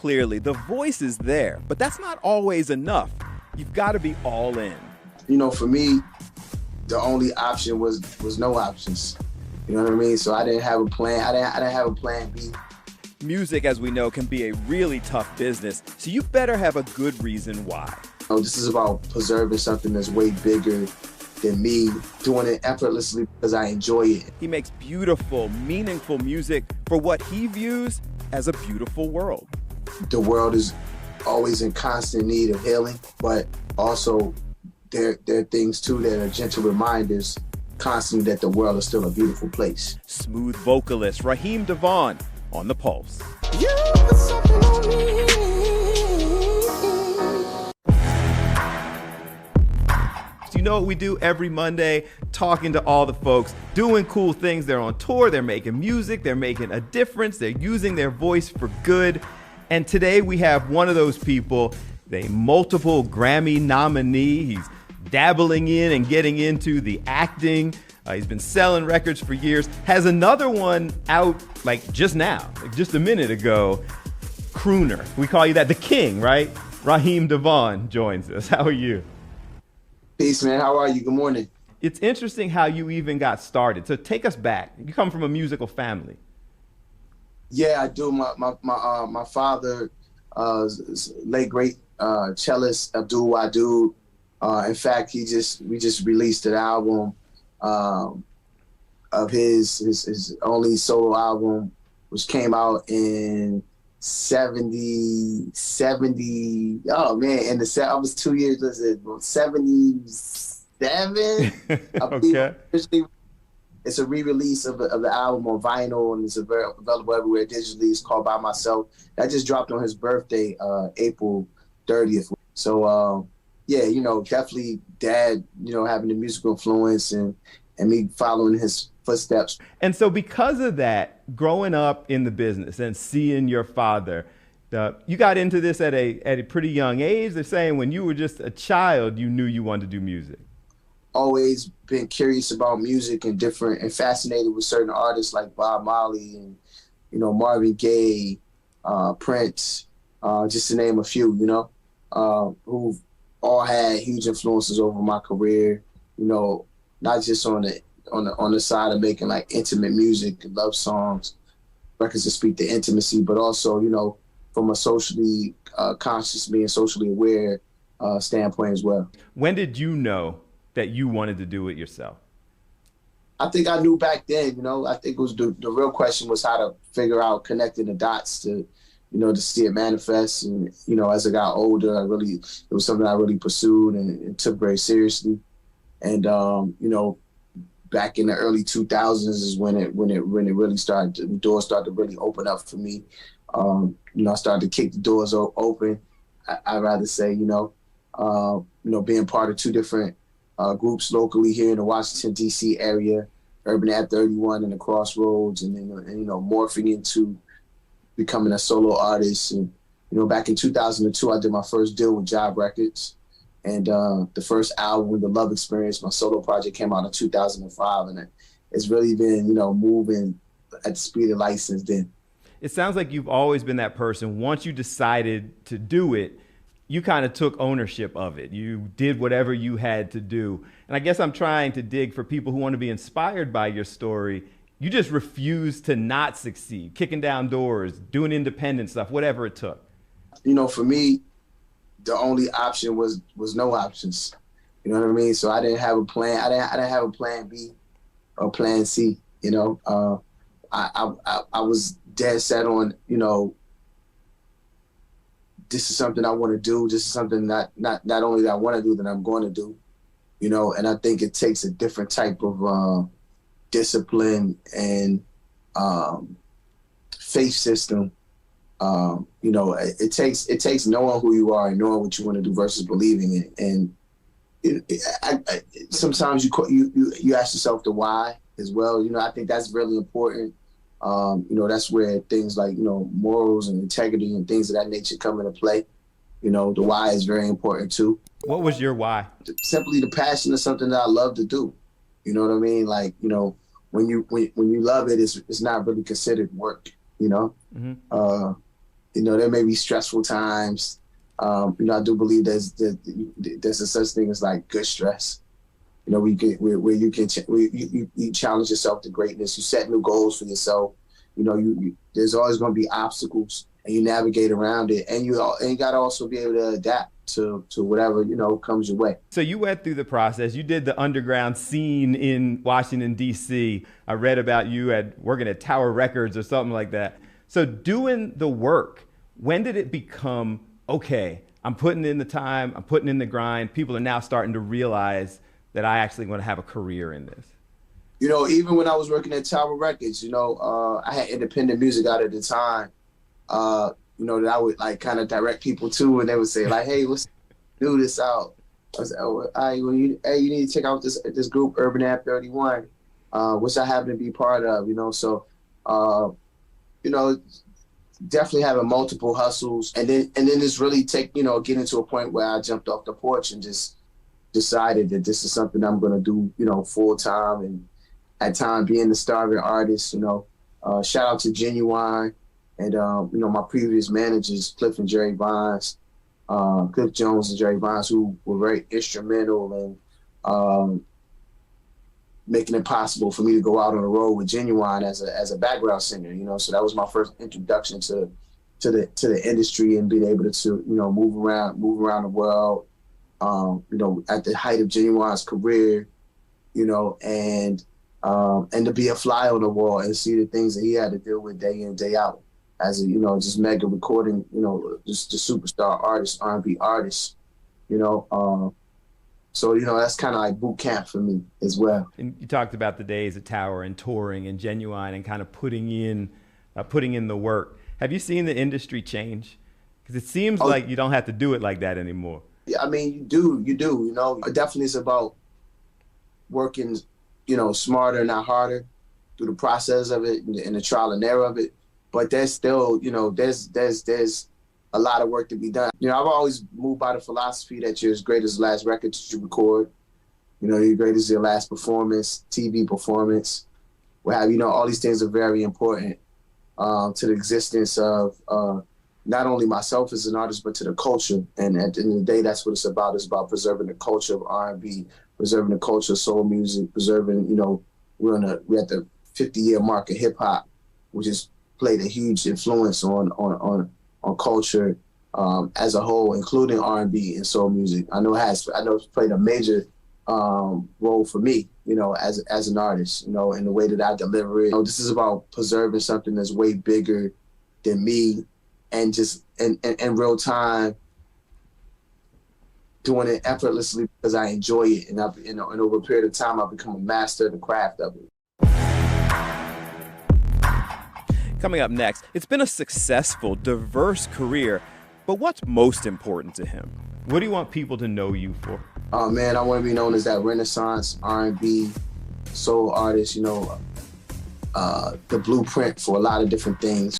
clearly. The voice is there, but that's not always enough. You've got to be all in. You know, for me, the only option was no options. You know what I mean? So I didn't have a plan. I didn't have a plan B. Music, as we know, can be a really tough business, so you better have a good reason why. This is about preserving something that's way bigger than me, doing it effortlessly because I enjoy it. He makes beautiful, meaningful music for what he views as a beautiful world. The world is always in constant need of healing, but also there are things too that are gentle reminders constantly that the world is still a beautiful place. Smooth vocalist Raheem DeVaughn on The Pulse. You put something on me. You know what we do every Monday? Talking to all the folks, doing cool things. They're on tour, they're making music, they're making a difference, they're using their voice for good. And today we have one of those people, a multiple Grammy nominee. He's dabbling in and getting into the acting. He's been selling records for years. Has another one out like just now, like just a minute ago. Crooner. We call you that, the king, right? Raheem DeVaughn joins us. How are you? Peace, man. How are you? Good morning. It's interesting how you even got started. So take us back. You come from a musical family. Yeah, I do. My father, late great cellist Abdul Wadud. In fact, we just released an album of his only solo album, which came out in 70. Oh man, I was 2 years. Listen, 77. Okay. It's a re-release of the album on vinyl, and it's available everywhere digitally. It's called By Myself. That just dropped on his birthday, April 30th. So yeah, you know, definitely dad, you know, having the musical influence and me following his footsteps. And so because of that, growing up in the business and seeing your father, you got into this at a pretty young age. They're saying when you were just a child, you knew you wanted to do music. Always been curious about music and fascinated with certain artists like Bob Marley and, you know, Marvin Gaye, Prince, just to name a few, you know, who've all had huge influences over my career, you know, not just on the side of making like intimate music and love songs, records that speak to intimacy, but also, you know, from a socially conscious, being socially aware standpoint as well. When did you know that you wanted to do it yourself? I think I knew back then, you know. I think it was the real question was how to figure out connecting the dots to, you know, to see it manifest. And, you know, as I got older, it was something I really pursued and took very seriously. And, you know, back in the early 2000s is when it really started, the doors started to really open up for me. You know, I started to kick the doors open. I'd rather say, you know, being part of two different groups locally here in the Washington, D.C. area, Urban Ad 31 and the Crossroads, and then, you know, morphing into becoming a solo artist. And, you know, back in 2002, I did my first deal with Job Records. And the first album, The Love Experience, my solo project, came out in 2005. And it's really been, you know, moving at the speed of light since then. It sounds like you've always been that person. Once you decided to do it, you kind of took ownership of it. You did whatever you had to do. And I guess I'm trying to dig for people who want to be inspired by your story. You just refused to not succeed, kicking down doors, doing independent stuff, whatever it took. You know, for me, the only option was no options. You know what I mean? So I didn't have a plan. I didn't have a plan B or plan C. You know, I was dead set on, you know, this is something I want to do. This is something not only that I want to do, that I'm going to do, you know. And I think it takes a different type of discipline and faith system. You know, it takes knowing who you are and knowing what you want to do versus believing it. And sometimes you ask yourself the why as well. You know, I think that's really important. You know, that's where things like, you know, morals and integrity and things of that nature come into play. You know, the why is very important too. What was your why? Simply the passion is something that I love to do. You know what I mean? Like, you know, when you love it, it's not really considered work, you know? Mm-hmm. You know, there may be stressful times. You know, I do believe there's a such thing as like good stress. You know, where you challenge yourself to greatness. You set new goals for yourself. You know, there's always going to be obstacles, and you navigate around it. And you got to also be able to adapt to whatever, you know, comes your way. So you went through the process. You did the underground scene in Washington, D.C. I read about you working at Tower Records or something like that. So doing the work, when did it become, okay, I'm putting in the time, I'm putting in the grind, people are now starting to realize that I actually want to have a career in this? You know, even when I was working at Tower Records, you know, I had independent music out at the time, you know, that I would like kind of direct people to, and they would say like, hey, let's do this out. I was like, oh, all right, well, you need to check out this group, Urban App 31, which I happen to be part of, you know. So, you know, definitely having multiple hustles, and then just really getting to a point where I jumped off the porch and just decided that this is something I'm going to do, you know, full time, and at time being the starving artist, you know. Shout out to Genuine and, you know, my previous managers, Cliff and Jerry Vines, Cliff Jones and Jerry Vines, who were very instrumental in making it possible for me to go out on the road with Genuine as a background singer, you know. So that was my first introduction to the industry, and being able to you know, move around the world, you know, at the height of Genuine's career, you know, and to be a fly on the wall and see the things that he had to deal with day in, day out as a, you know, just mega recording, you know, just the superstar artist, R&B artist, you know. So, you know, that's kind of like boot camp for me as well. And you talked about the days at Tower and touring and Genuine and kind of putting in the work. Have you seen the industry change? Because it seems like you don't have to do it like that anymore. Yeah, I mean, you do, you know. Definitely it's about working, you know, smarter, not harder, through the process of it and the trial and error of it. But there's still, you know, there's a lot of work to be done. You know, I've always moved by the philosophy that you're as great as the last record that you record. You know, you're great as your last performance, TV performance, what have you. Know, all these things are very important to the existence of not only myself as an artist, but to the culture. And at the end of the day, that's what it's about. It's about preserving the culture of R&B, preserving the culture of soul music, preserving, you know, we're at the 50-year mark of hip hop, which has played a huge influence on culture as a whole, including R&B and soul music. I know it's played a major role for me, you know, as an artist, you know, in the way that I deliver it. You know, this is about preserving something that's way bigger than me, and just in real time, doing it effortlessly because I enjoy it, and and over a period of time, I've become a master of the craft of it. Coming up next, it's been a successful, diverse career, but what's most important to him? What do you want people to know you for? Oh man, I want to be known as that Renaissance R&B soul artist, you know, the blueprint for a lot of different things.